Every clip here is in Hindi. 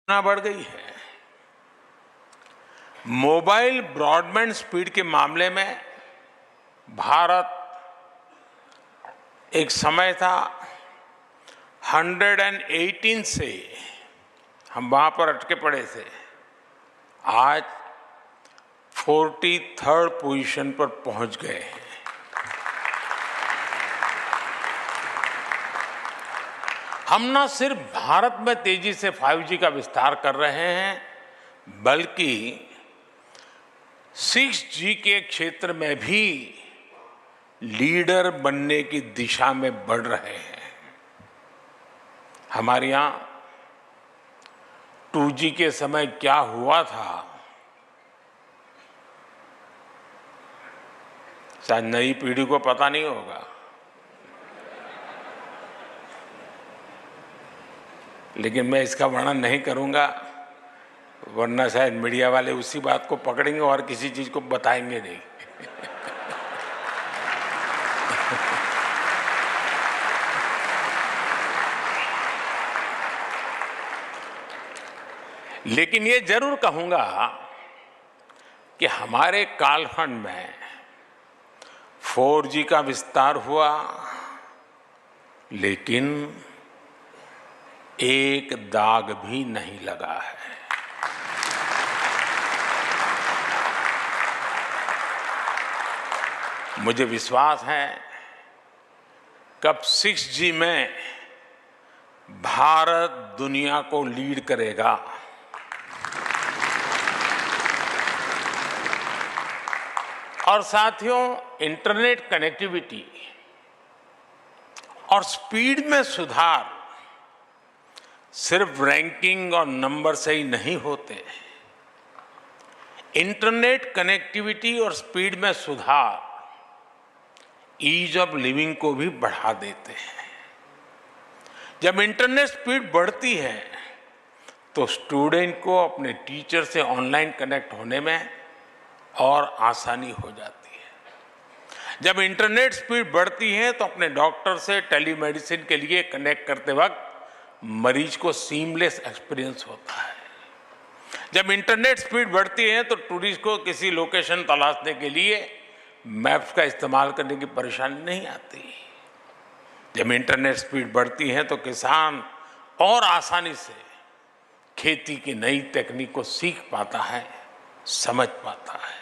बढ़ गई है। मोबाइल ब्रॉडबैंड स्पीड के मामले में भारत एक समय था 118 से हम वहां पर अटके पड़े थे, आज 43rd पोजीशन पर पहुंच गए हैं। हम न सिर्फ भारत में तेजी से 5G का विस्तार कर रहे हैं, बल्कि 6G के क्षेत्र में भी लीडर बनने की दिशा में बढ़ रहे हैं। हमारे यहाँ 2G के समय क्या हुआ था, शायद नई पीढ़ी को पता नहीं होगा, लेकिन मैं इसका वर्णन नहीं करूंगा, वरना शायद मीडिया वाले उसी बात को पकड़ेंगे और किसी चीज को बताएंगे नहीं। लेकिन ये जरूर कहूंगा कि हमारे कालखंड में 4G का विस्तार हुआ, लेकिन एक दाग भी नहीं लगा है। मुझे विश्वास है कब 6G में भारत दुनिया को लीड करेगा। और साथियों, इंटरनेट कनेक्टिविटी और स्पीड में सुधार सिर्फ रैंकिंग और नंबर से ही नहीं होते। इंटरनेट कनेक्टिविटी और स्पीड में सुधार ईज ऑफ लिविंग को भी बढ़ा देते हैं। जब इंटरनेट स्पीड बढ़ती है तो स्टूडेंट को अपने टीचर से ऑनलाइन कनेक्ट होने में और आसानी हो जाती है। जब इंटरनेट स्पीड बढ़ती है तो अपने डॉक्टर से टेलीमेडिसिन के लिए कनेक्ट करते वक्त मरीज को सीमलेस एक्सपीरियंस होता है। जब इंटरनेट स्पीड बढ़ती है तो टूरिस्ट को किसी लोकेशन तलाशने के लिए मैप्स का इस्तेमाल करने की परेशानी नहीं आती। जब इंटरनेट स्पीड बढ़ती है तो किसान और आसानी से खेती की नई तकनीक को सीख पाता है, समझ पाता है।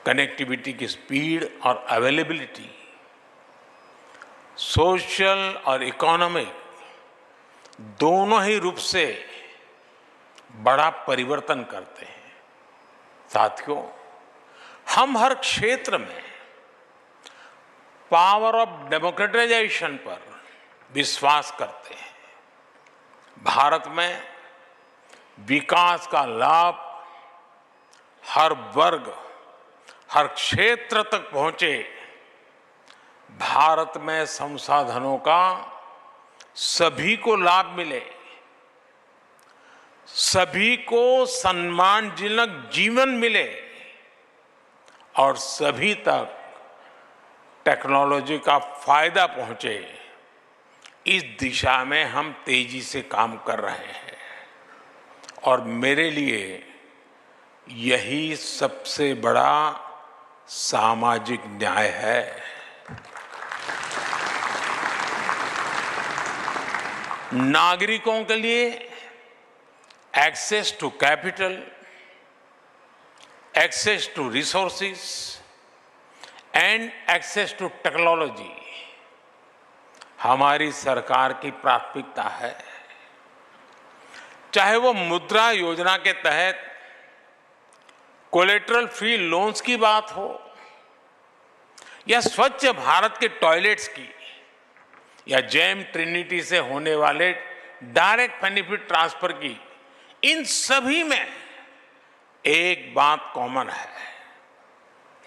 कनेक्टिविटी की स्पीड और अवेलेबिलिटी सोशल और इकोनॉमिक दोनों ही रूप से बड़ा परिवर्तन करते हैं। साथियों, हम हर क्षेत्र में पावर ऑफ डेमोक्रेटाइजेशन पर विश्वास करते हैं। भारत में विकास का लाभ हर वर्ग, हर क्षेत्र तक पहुंचे। भारत में संसाधनों का सभी को लाभ मिले, सभी को सम्मानजनक जीवन मिले और सभी तक टेक्नोलॉजी का फायदा पहुंचे। इस दिशा में हम तेजी से काम कर रहे हैं और मेरे लिए यही सबसे बड़ा सामाजिक न्याय है। नागरिकों के लिए access to capital, access to resources and access to technology हमारी सरकार की प्राथमिकता है। चाहे वो मुद्रा योजना के तहत कोलेटरल फ्री लोन्स की बात हो या स्वच्छ भारत के टॉयलेट्स की या जेम ट्रिनिटी से होने वाले डायरेक्ट बेनिफिट ट्रांसफर की, इन सभी में एक बात कॉमन है।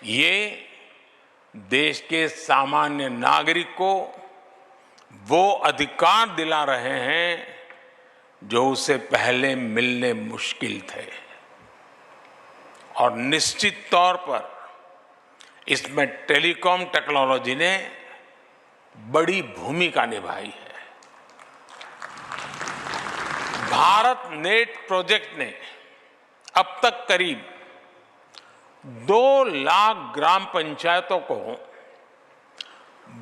ये देश के सामान्य नागरिक को वो अधिकार दिला रहे हैं जो उसे पहले मिलने मुश्किल थे। और निश्चित तौर पर इसमें टेलीकॉम टेक्नोलॉजी ने बड़ी भूमिका निभाई है। भारत नेट प्रोजेक्ट ने अब तक करीब 2 लाख ग्राम पंचायतों को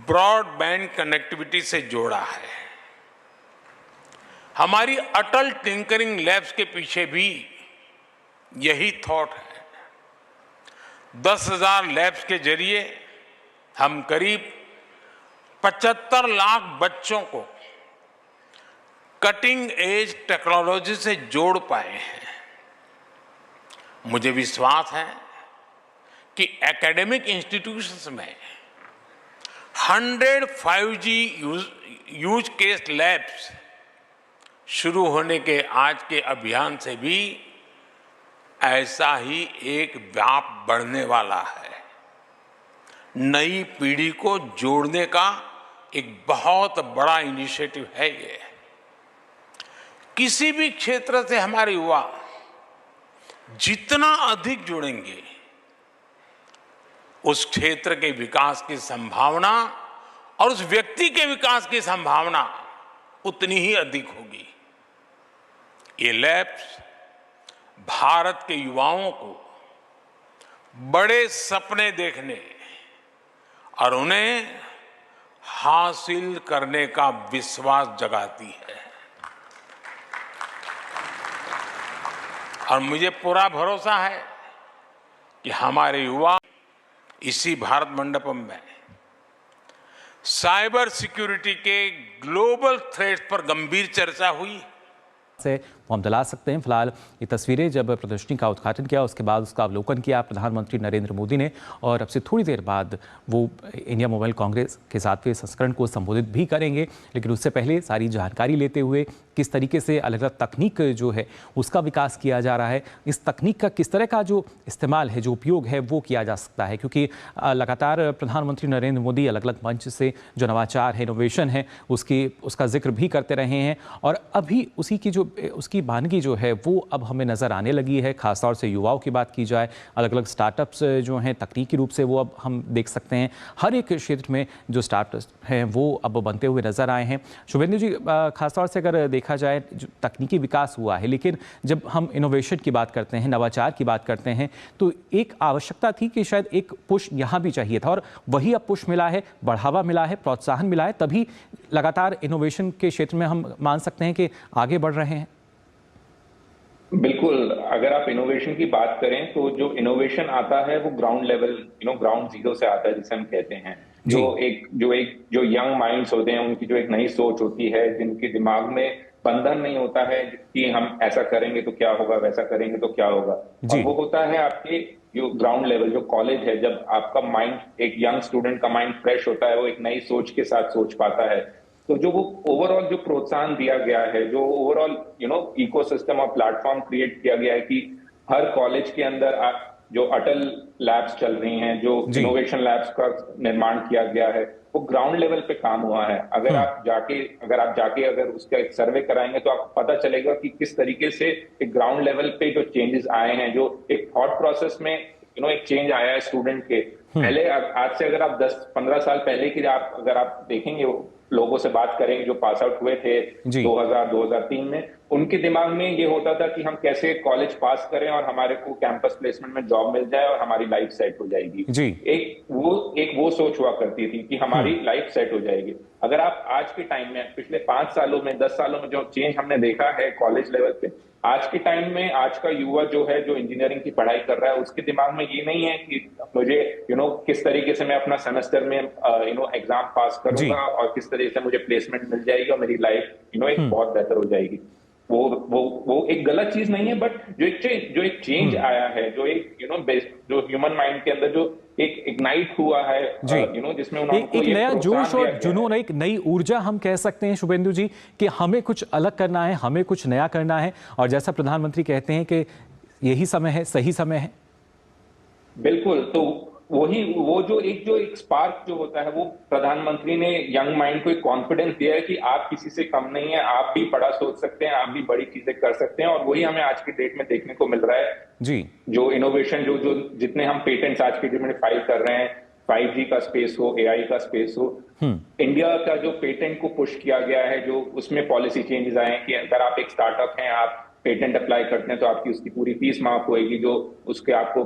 ब्रॉडबैंड कनेक्टिविटी से जोड़ा है। हमारी अटल टिंकरिंग लैब्स के पीछे भी यही थॉट है। 10,000 लैब्स के जरिए हम करीब 75 लाख बच्चों को कटिंग एज टेक्नोलॉजी से जोड़ पाए हैं। मुझे विश्वास है कि एकेडमिक इंस्टीट्यूशंस में 100 5G यूज केस लैब्स शुरू होने के आज के अभियान से भी ऐसा ही एक व्याप बढ़ने वाला है। नई पीढ़ी को जोड़ने का एक बहुत बड़ा इनिशिएटिव है ये। किसी भी क्षेत्र से हमारे युवा जितना अधिक जुड़ेंगे, उस क्षेत्र के विकास की संभावना और उस व्यक्ति के विकास की संभावना उतनी ही अधिक होगी। ये लैब्स भारत के युवाओं को बड़े सपने देखने और उन्हें हासिल करने का विश्वास जगाती है। और मुझे पूरा भरोसा है कि हमारे युवा इसी भारत मंडपम में साइबर सिक्योरिटी के ग्लोबल थ्रेट्स पर गंभीर चर्चा हुई से वो हम दिला सकते हैं। फिलहाल ये तस्वीरें जब प्रदर्शनी का उद्घाटन किया, उसके बाद उसका अवलोकन किया प्रधानमंत्री नरेंद्र मोदी ने, और अब से थोड़ी देर बाद वो इंडिया मोबाइल कांग्रेस के 7वें संस्करण को संबोधित भी करेंगे। लेकिन उससे पहले सारी जानकारी लेते हुए किस तरीके से अलग अलग तकनीक जो है उसका विकास किया जा रहा है, इस तकनीक का किस तरह का जो इस्तेमाल है, जो उपयोग है वो किया जा सकता है, क्योंकि लगातार प्रधानमंत्री नरेंद्र मोदी अलग अलग मंच से जो नवाचार है, इनोवेशन है, उसका जिक्र भी करते रहे हैं। और अभी उसकी बानगी जो है वो अब हमें नज़र आने लगी है। खासतौर से युवाओं की बात की जाए, अलग अलग स्टार्टअप्स जो हैं तकनीकी रूप से वो अब हम देख सकते हैं। हर एक क्षेत्र में जो स्टार्टअप्स हैं वो अब बनते हुए नज़र आए हैं। शुभेंदु जी, खासतौर से अगर देखा जाए जो तकनीकी विकास हुआ है, लेकिन जब हम इनोवेशन की बात करते हैं, नवाचार की बात करते हैं, तो एक आवश्यकता थी कि शायद एक पुश यहाँ भी चाहिए था, और वही अब पुश मिला है, बढ़ावा मिला है, प्रोत्साहन मिला है, तभी लगातार इनोवेशन के क्षेत्र में हम मान सकते हैं कि आगे बढ़ रहे हैं। बिल्कुल, अगर आप इनोवेशन की बात करें तो जो इनोवेशन आता है वो ग्राउंड लेवल, ग्राउंड जीरो से आता है, जिसे हम कहते हैं। जो यंग माइंड्स होते हैं, उनकी जो एक नई सोच होती है, जिनके दिमाग में बंधन नहीं होता है कि हम ऐसा करेंगे तो क्या होगा, वैसा करेंगे तो क्या होगा, और वो होता है आपके जो ग्राउंड लेवल, जो कॉलेज है, जब आपका माइंड, एक यंग स्टूडेंट का माइंड फ्रेश होता है, वो एक नई सोच के साथ सोच पाता है। तो जो वो ओवरऑल जो प्रोत्साहन दिया गया है, जो ओवरऑल इकोसिस्टम और प्लेटफॉर्म क्रिएट किया गया है कि हर कॉलेज के अंदर जो अटल लैब्स चल रही हैं, जो इनोवेशन लैब्स का निर्माण किया गया है, वो ग्राउंड लेवल पे काम हुआ है। अगर आप जाके अगर उसका एक सर्वे कराएंगे तो आपको पता चलेगा कि किस तरीके से एक ग्राउंड लेवल पे जो चेंजेस आए हैं, जो एक थॉट प्रोसेस में एक चेंज आया है स्टूडेंट के। पहले आज से अगर आप 10-15 साल पहले की अगर आप देखेंगे, लोगों से बात करेंगे जो पास आउट हुए थे 2000-2003 में, उनके दिमाग में ये होता था कि हम कैसे कॉलेज पास करें और हमारे को कैंपस प्लेसमेंट में जॉब मिल जाए और हमारी लाइफ सेट हो जाएगी। एक वो सोच हुआ करती थी कि हमारी लाइफ सेट हो जाएगी। अगर आप आज के टाइम में, पिछले 5 सालों में, 10 सालों में जो चेंज हमने देखा है कॉलेज लेवल पे, आज के टाइम में आज का युवा जो है, जो इंजीनियरिंग की पढ़ाई कर रहा है, उसके दिमाग में ये नहीं है कि मुझे किस तरीके से मैं अपना सेमेस्टर में एग्जाम पास करूंगा और किस तरीके से मुझे प्लेसमेंट मिल जाएगी और मेरी लाइफ एक बहुत बेहतर हो जाएगी। वो एक गलत चीज नहीं है, बट जो एक चेंज आया है, जो एक जो ह्यूमन माइंड के अंदर जो एक इग्नाइट हुआ है, जिसमें एक नया जोश और जुनून, एक नई ऊर्जा हम कह सकते हैं शुभेंदु जी, कि हमें कुछ अलग करना है, हमें कुछ नया करना है, और जैसा प्रधानमंत्री कहते हैं कि यही समय है, सही समय है। बिल्कुल, तो वो जो एक स्पार्क जो होता है, वो प्रधानमंत्री ने यंग माइंड को एक कॉन्फिडेंस दिया है कि आप किसी से कम नहीं है, आप भी बड़ा सोच सकते हैं, आप भी बड़ी चीजें कर सकते हैं। और वही हमें आज की डेट में देखने को मिल रहा है। जो इनोवेशन, जो जितने हम पेटेंट्स आज की डेट में फाइल कर रहे हैं, 5G का स्पेस हो, AI का स्पेस हो, इंडिया का जो पेटेंट को पुश किया गया है, जो उसमें पॉलिसी चेंजेस आए हैं कि अगर आप एक स्टार्टअप हैं, आप पेटेंट अप्लाई करते हैं तो आपकी उसकी पूरी फीस माफ होगी, जो उसके आपको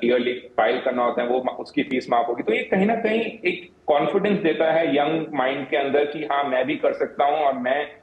ईयरली फाइल करना होता है वो उसकी फीस माफ होगी। तो ये कहीं ना कहीं एक कॉन्फिडेंस देता है यंग माइंड के अंदर कि हाँ मैं भी कर सकता हूँ और मैं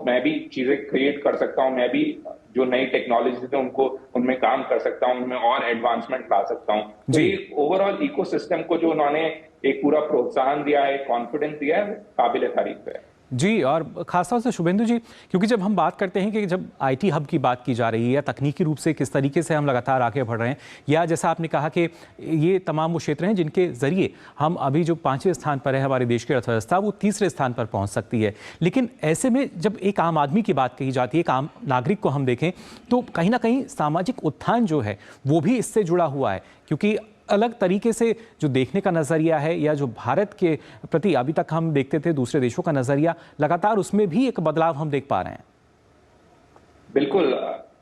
मैं भी चीजें क्रिएट कर सकता हूँ, मैं भी जो नई टेक्नोलॉजी है उनको उनमें काम कर सकता हूँ, उनमें और एडवांसमेंट ला सकता हूँ। तो जी। ये ओवरऑल इकोसिस्टम को जो उन्होंने एक पूरा प्रोत्साहन दिया है, कॉन्फिडेंस दिया है, काबिल तारीफ है। जी, और खासतौर से शुभेंदु जी, क्योंकि जब हम बात करते हैं कि जब आईटी हब की बात की जा रही है या तकनीकी रूप से किस तरीके से हम लगातार आगे बढ़ रहे हैं, या जैसा आपने कहा कि ये तमाम वो क्षेत्र हैं जिनके जरिए हम अभी जो 5वें स्थान पर है हमारे देश की अर्थव्यवस्था, वो 3रे स्थान पर पहुंच सकती है। लेकिन ऐसे में जब एक आम आदमी की बात कही जाती है, एक आम नागरिक को हम देखें, तो कहीं ना कहीं सामाजिक उत्थान जो है वो भी इससे जुड़ा हुआ है, क्योंकि अलग तरीके से जो देखने का नज़रिया है या जो भारत के प्रति अभी तक हम देखते थे दूसरे देशों का नज़रिया, लगातार उसमें भी एक बदलाव हम देख पा रहे हैं। बिल्कुल,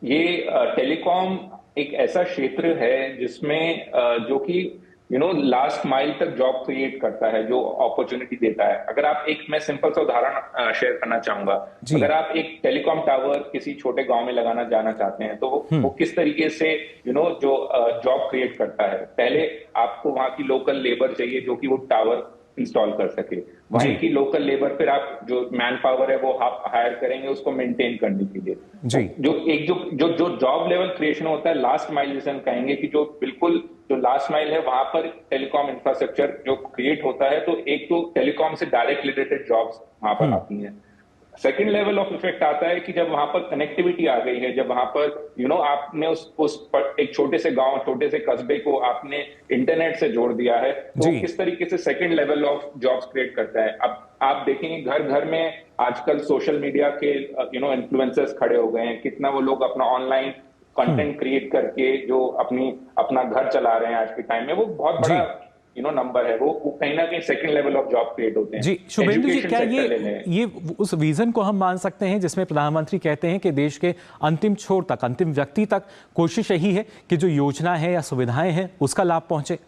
ये टेलीकॉम एक ऐसा क्षेत्र है जिसमें जो कि लास्ट माइल तक जॉब क्रिएट करता है, जो अपॉर्चुनिटी देता है। अगर आप मैं सिंपल सा उदाहरण शेयर करना चाहूंगा। अगर आप एक टेलीकॉम टावर किसी छोटे गांव में लगाना जाना चाहते हैं तो वो किस तरीके से जो जॉब क्रिएट करता है। पहले आपको वहां की लोकल लेबर चाहिए जो कि वो टावर इंस्टॉल कर सके, वहीं की लोकल लेबर फिर आप जो मैन पावर है वो आप हायर करेंगे उसको मेंटेन करने के लिए। जी। जो जॉब लेवल क्रिएशन होता है, लास्ट माइल जिसे हम कहेंगे कि जो बिल्कुल जो लास्ट माइल है वहां पर टेलीकॉम इंफ्रास्ट्रक्चर जो क्रिएट होता है, तो एक तो टेलीकॉम से डायरेक्ट रिलेटेड जॉब्स वहां पर आती हैं। सेकेंड लेवल ऑफ इफेक्ट आता है कि जब वहां पर कनेक्टिविटी आ गई है, जब वहां पर आपने एक छोटे से गांव, छोटे से कस्बे को आपने इंटरनेट से जोड़ दिया है, तो किस तरीके से second level of jobs create करता है। अब आप देखेंगे घर घर में आजकल सोशल मीडिया के इन्फ्लुएंसर्स खड़े हो गए हैं, कितना वो लोग अपना ऑनलाइन कंटेंट क्रिएट करके जो अपना घर चला रहे हैं आज के टाइम में, वो बहुत बड़ा नंबर है। वो कहीं ना कहीं second level of job create होते हैं। जी शुभेंदु जी, क्या ये उस विजन को हम मान सकते हैं जिसमें प्रधानमंत्री कहते हैं कि देश के अंतिम छोर तक, अंतिम व्यक्ति तक कोशिश यही है कि जो योजना है या सुविधाएं हैं उसका लाभ पहुंचे?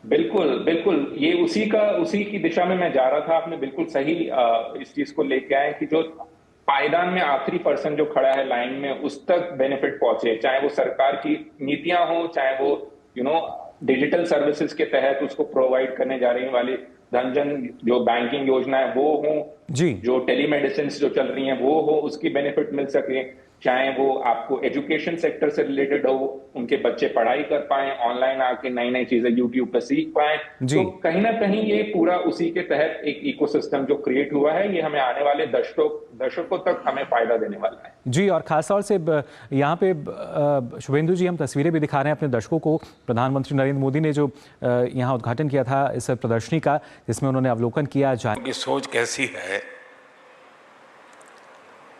बिल्कुल बिल्कुल, ये उसी की दिशा में मैं जा रहा था। आपने बिल्कुल सही इस चीज को लेके आए कि जो पायदान में आखिरी पर्सन जो खड़ा है लाइन में, उस तक बेनिफिट पहुंचे, चाहे वो सरकार की नीतियां हो, चाहे वो डिजिटल सर्विसेज के तहत उसको प्रोवाइड करने जा रही वाली धनजन जो बैंकिंग योजना है वो हो, जो टेलीमेडिसिन जो चल रही हैं वो हो, उसकी बेनिफिट मिल सके, चाहे वो आपको एजुकेशन सेक्टर से रिलेटेड हो, उनके बच्चे पढ़ाई कर पाए, ऑनलाइन आके नई नई चीजें यूट्यूब पे सीख पाए। तो कहीं ना कहीं ये पूरा उसी के तहत एक इकोसिस्टम जो क्रिएट हुआ है, ये हमें आने वाले दशकों तक हमें फायदा देने वाला है। जी, और खासतौर से यहाँ पे शुभेंदु जी, हम तस्वीरें भी दिखा रहे हैं अपने दर्शकों को। प्रधानमंत्री नरेंद्र मोदी ने जो यहाँ उद्घाटन किया था इस प्रदर्शनी का, जिसमें उन्होंने अवलोकन किया की सोच कैसी है,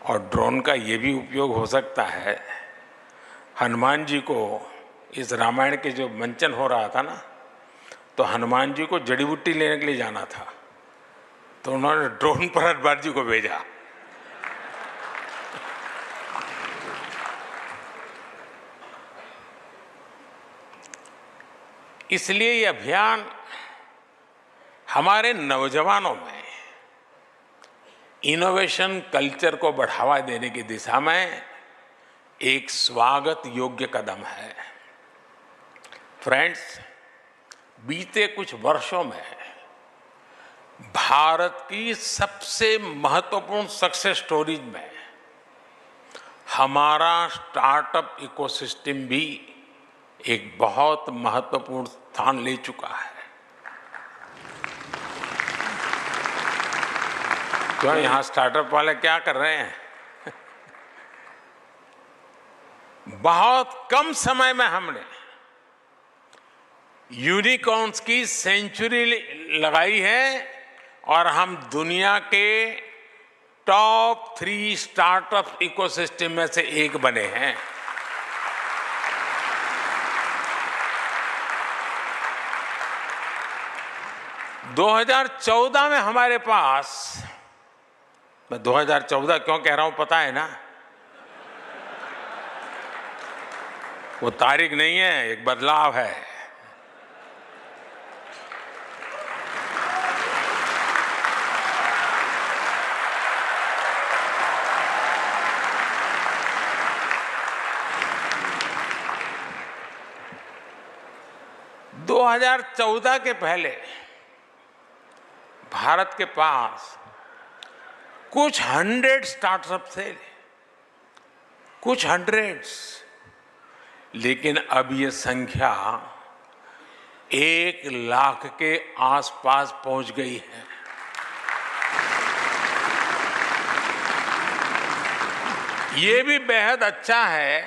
और ड्रोन का ये भी उपयोग हो सकता है। हनुमान जी को इस रामायण के जो मंचन हो रहा था ना, तो हनुमान जी को जड़ी बूटी लेने के लिए जाना था, तो उन्होंने ड्रोन पर हनुमान जी को भेजा। इसलिए ये अभियान हमारे नौजवानों में इनोवेशन कल्चर को बढ़ावा देने की दिशा में एक स्वागत योग्य कदम है। फ्रेंड्स, बीते कुछ वर्षों में भारत की सबसे महत्वपूर्ण सक्सेस स्टोरीज में हमारा स्टार्टअप इकोसिस्टम भी एक बहुत महत्वपूर्ण स्थान ले चुका है। तो यहाँ स्टार्टअप वाले क्या कर रहे हैं? बहुत कम समय में हमने यूनिकॉर्न्स की सेंचुरी लगाई है और हम दुनिया के टॉप 3 स्टार्टअप इकोसिस्टम में से एक बने हैं। – 2014 में हमारे पास, मैं 2014 क्यों कह रहा हूं पता है ना? वो तारीख नहीं है, एक बदलाव है। 2014 के पहले भारत के पास कुछ 100 स्टार्टअप थे, कुछ 100, लेकिन अब ये संख्या 1 लाख के आसपास पहुंच गई है। ये भी बेहद अच्छा है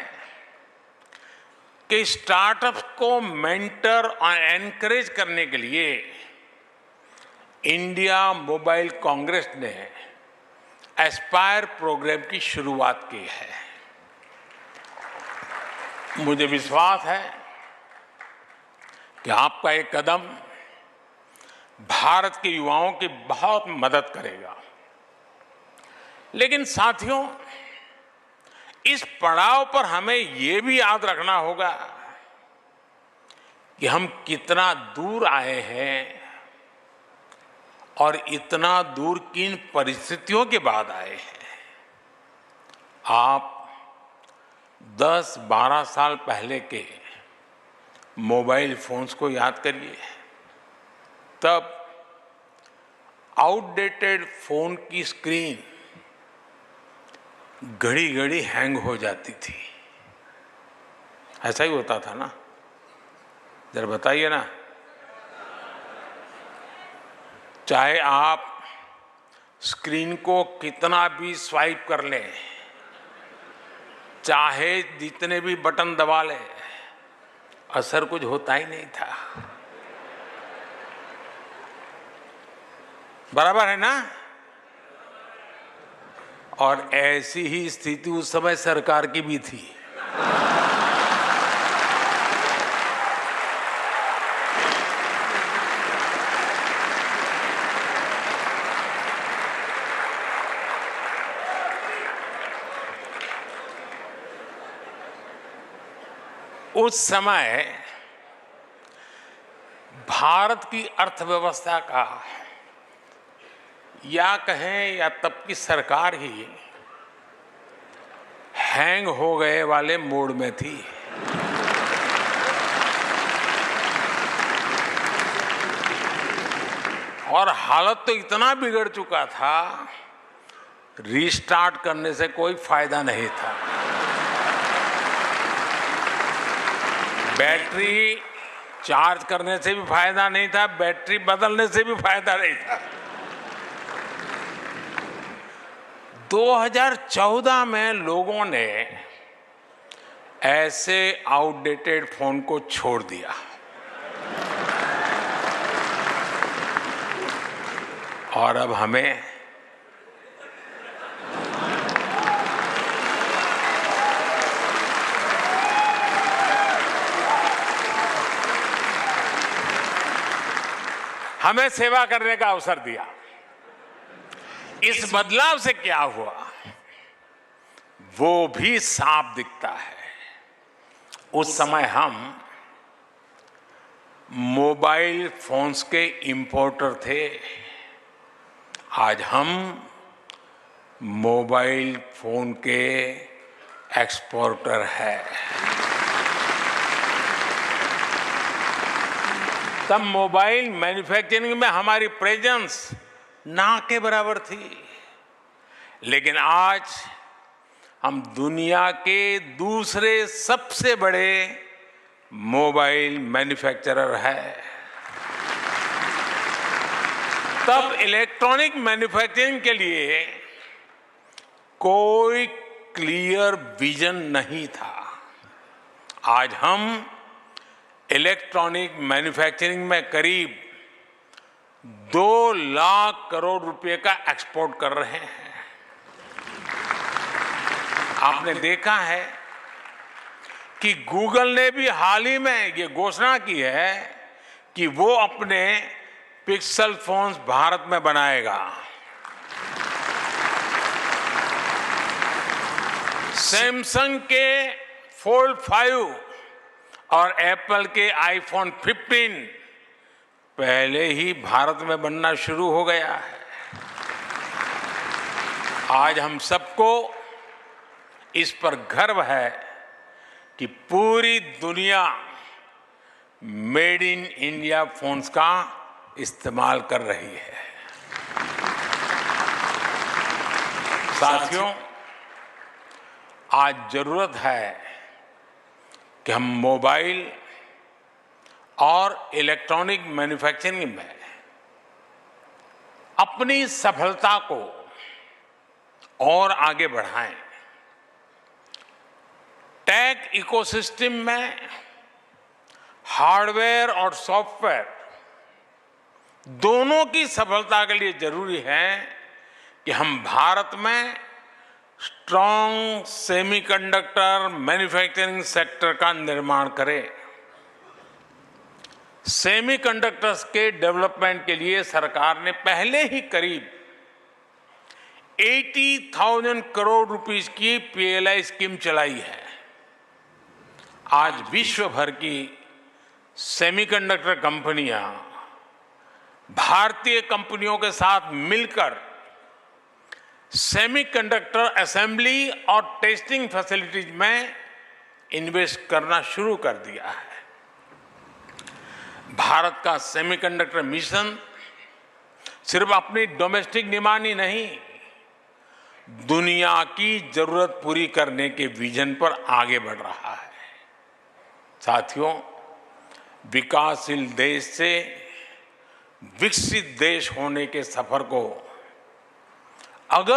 कि स्टार्टअप को मेंटर और एनकरेज करने के लिए इंडिया मोबाइल कांग्रेस ने एस्पायर प्रोग्राम की शुरुआत की है। मुझे विश्वास है कि आपका ये कदम भारत के युवाओं की बहुत मदद करेगा। लेकिन साथियों, इस पड़ाव पर हमें ये भी याद रखना होगा कि हम कितना दूर आए हैं और इतना दूर किन परिस्थितियों के बाद आए हैं। आप 10-12 साल पहले के मोबाइल फोन्स को याद करिए। तब आउटडेटेड फोन की स्क्रीन घड़ी घड़ी हैंग हो जाती थी। ऐसा ही होता था ना? जरा बताइए ना। चाहे आप स्क्रीन को कितना भी स्वाइप कर लें, चाहे जितने भी बटन दबा लें, असर कुछ होता ही नहीं था। बराबर है ना? और ऐसी ही स्थिति उस समय सरकार की भी थी। उस समय भारत की अर्थव्यवस्था का, या कहें या तब की सरकार ही हैंग हो गए वाले मोड में थी। और हालत तो इतना बिगड़ चुका था, रीस्टार्ट करने से कोई फायदा नहीं था। बैटरी चार्ज करने से भी फायदा नहीं था, बैटरी बदलने से भी फायदा नहीं था। 2014 में लोगों ने ऐसे आउटडेटेड फोन को छोड़ दिया और अब हमें सेवा करने का अवसर दिया। इस बदलाव से क्या हुआ वो भी साफ दिखता है। उस समय हम मोबाइल फोन्स के इंपोर्टर थे, आज हम मोबाइल फोन के एक्सपोर्टर है। तब मोबाइल मैन्युफैक्चरिंग में हमारी प्रेजेंस ना के बराबर थी, लेकिन आज हम दुनिया के दूसरे सबसे बड़े मोबाइल मैन्युफैक्चरर है। तब इलेक्ट्रॉनिक मैन्युफैक्चरिंग के लिए कोई क्लियर विजन नहीं था। आज हम इलेक्ट्रॉनिक मैन्युफैक्चरिंग में करीब 2 लाख करोड़ रुपए का एक्सपोर्ट कर रहे हैं। आपने देखा है कि गूगल ने भी हाल ही में ये घोषणा की है कि वो अपने पिक्सल फोन्स भारत में बनाएगा। सैमसंग के फोल्ड 5 और एप्पल के आईफोन 15 पहले ही भारत में बनना शुरू हो गया है। आज हम सबको इस पर गर्व है कि पूरी दुनिया मेड इन इंडिया फोन्स का इस्तेमाल कर रही है। साथियों, आज जरूरत है कि हम मोबाइल और इलेक्ट्रॉनिक मैन्युफैक्चरिंग में अपनी सफलता को और आगे बढ़ाएं। टेक इकोसिस्टम में हार्डवेयर और सॉफ्टवेयर दोनों की सफलता के लिए जरूरी है कि हम भारत में स्ट्रॉन्ग सेमीकंडक्टर मैन्युफैक्चरिंग सेक्टर का निर्माण करें। सेमीकंडक्टर्स के डेवलपमेंट के लिए सरकार ने पहले ही करीब 80,000 करोड़ रुपीस की पीएलआई स्कीम चलाई है। आज विश्व भर की सेमीकंडक्टर कंपनियां भारतीय कंपनियों के साथ मिलकर सेमीकंडक्टर असेंबली और टेस्टिंग फैसिलिटीज में इन्वेस्ट करना शुरू कर दिया है। भारत का सेमीकंडक्टर मिशन सिर्फ अपनी डोमेस्टिक डिमांड ही नहीं, दुनिया की जरूरत पूरी करने के विजन पर आगे बढ़ रहा है। साथियों, विकासशील देश से विकसित देश होने के सफर को अगर